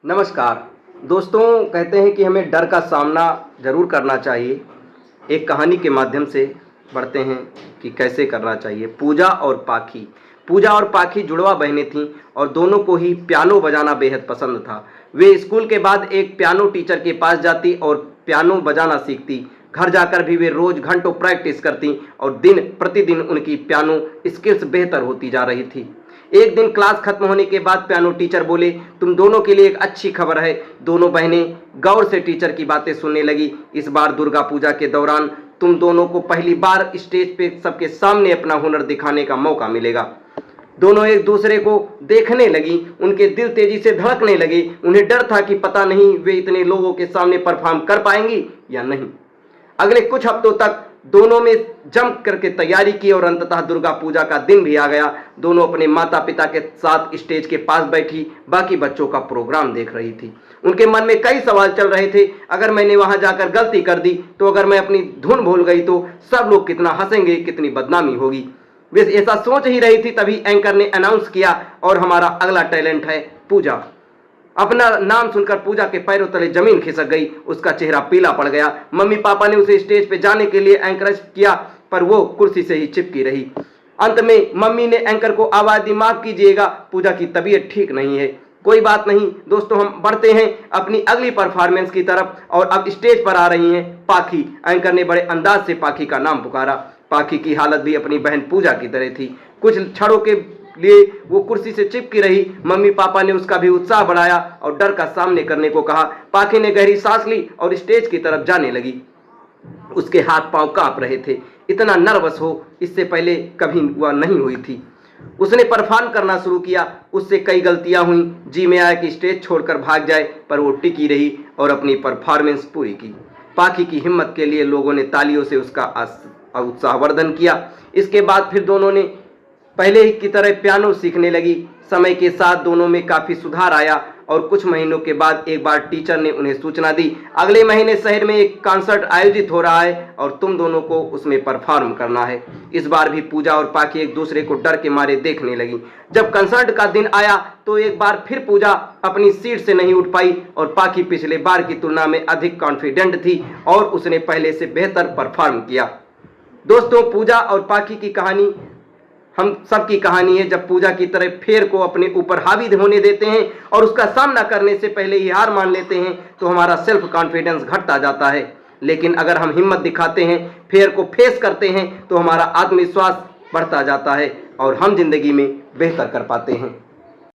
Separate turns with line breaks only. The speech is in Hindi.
नमस्कार दोस्तों, कहते हैं कि हमें डर का सामना ज़रूर करना चाहिए। एक कहानी के माध्यम से बढ़ते हैं कि कैसे करना चाहिए। पूजा और पाखी जुड़वा बहनें थीं और दोनों को ही पियानो बजाना बेहद पसंद था। वे स्कूल के बाद एक पियानो टीचर के पास जाती और पियानो बजाना सीखती। घर जाकर भी वे रोज़ घंटों प्रैक्टिस करती और दिन प्रतिदिन उनकी पियानो स्किल्स बेहतर होती जा रही थी। एक दिन क्लास खत्म होने के बाद पियानो टीचर बोले, तुम दोनों के लिए एक अच्छी खबर है। दोनों बहनें गौर से टीचर की बातें सुनने लगी। इस बार दुर्गा पूजा के दौरान तुम दोनों को पहली बार स्टेज पे सबके सामने अपना हुनर दिखाने का मौका मिलेगा। दोनों एक दूसरे को देखने लगी। उनके दिल तेजी से धड़कने लगे। उन्हें डर था कि पता नहीं वे इतने लोगों के सामने परफॉर्म कर पाएंगी या नहीं। अगले कुछ हफ्तों तक दोनों में जम करके तैयारी की और अंततः दुर्गा पूजा का दिन भी आ गया। दोनों अपने माता पिता के साथ स्टेज के पास बैठी बाकी बच्चों का प्रोग्राम देख रही थी। उनके मन में कई सवाल चल रहे थे। अगर मैंने वहां जाकर गलती कर दी तो, अगर मैं अपनी धुन भूल गई तो सब लोग कितना हंसेंगे, कितनी बदनामी होगी। वे ऐसा सोच ही रही थी, तभी एंकर ने अनाउंस किया, और हमारा अगला टैलेंट है पूजा। अपना नाम सुनकर पूजा के पैरों तले जमीन खिसक गई। उसका चेहरा पीला पड़ गया। मम्मी पापा ने उसे स्टेज पे जाने के लिए एंकरेज किया, पर वो कुर्सी से ही चिपकी रही। अंत में मम्मी ने एंकर को आवाज दी, माफ कीजिएगा, पूजा की तबीयत ठीक नहीं है। कोई बात नहीं दोस्तों, हम बढ़ते हैं अपनी अगली परफॉर्मेंस की तरफ। और अब स्टेज पर आ रही हैं पाखी। एंकर ने बड़े अंदाज से पाखी का नाम पुकारा। पाखी की हालत भी अपनी बहन पूजा की तरह थी। कुछ क्षणों के लिए वो कुर्सी से चिपकी रही। मम्मी पापा ने उसका भी उत्साह बढ़ाया और डर का सामने करने को कहा। पाखी ने गहरी सांस ली और स्टेज की तरफ जाने लगी। उसके हाथ पांव कांप रहे थे। इतना नर्वस हो इससे पहले कभी वह नहीं हुई थी। उसने परफॉर्म करना शुरू किया। उससे कई गलतियां हुई। जी में आया कि स्टेज छोड़कर भाग जाए, पर वो टिकी रही और अपनी परफॉर्मेंस पूरी की। पाखी की हिम्मत के लिए लोगों ने तालियों से उसका उत्साहवर्धन किया। इसके बाद फिर दोनों ने पहले ही की तरह पियानो सीखने लगी। समय के साथ दोनों में काफी सुधार आया और कुछ महीनों के बाद एक बार टीचर ने उन्हें सूचना दी, अगले महीने शहर में एक कॉन्सर्ट आयोजित हो रहा है और तुम दोनों को उसमें परफॉर्म करना है। इस बार भी पूजा और पाखी एक दूसरे को डर के मारे देखने लगी। जब कंसर्ट का दिन आया तो एक बार फिर पूजा अपनी सीट से नहीं उठ पाई और पाखी पिछले बार की तुलना में अधिक कॉन्फिडेंट थी और उसने पहले से बेहतर परफॉर्म किया। दोस्तों, पूजा और पाखी की कहानी हम सबकी कहानी है। जब पूजा की तरह फेर को अपने ऊपर हावी होने देते हैं और उसका सामना करने से पहले ही हार मान लेते हैं तो हमारा सेल्फ कॉन्फिडेंस घटता जाता है। लेकिन अगर हम हिम्मत दिखाते हैं, फेर को फेस करते हैं, तो हमारा आत्मविश्वास बढ़ता जाता है और हम जिंदगी में बेहतर कर पाते हैं।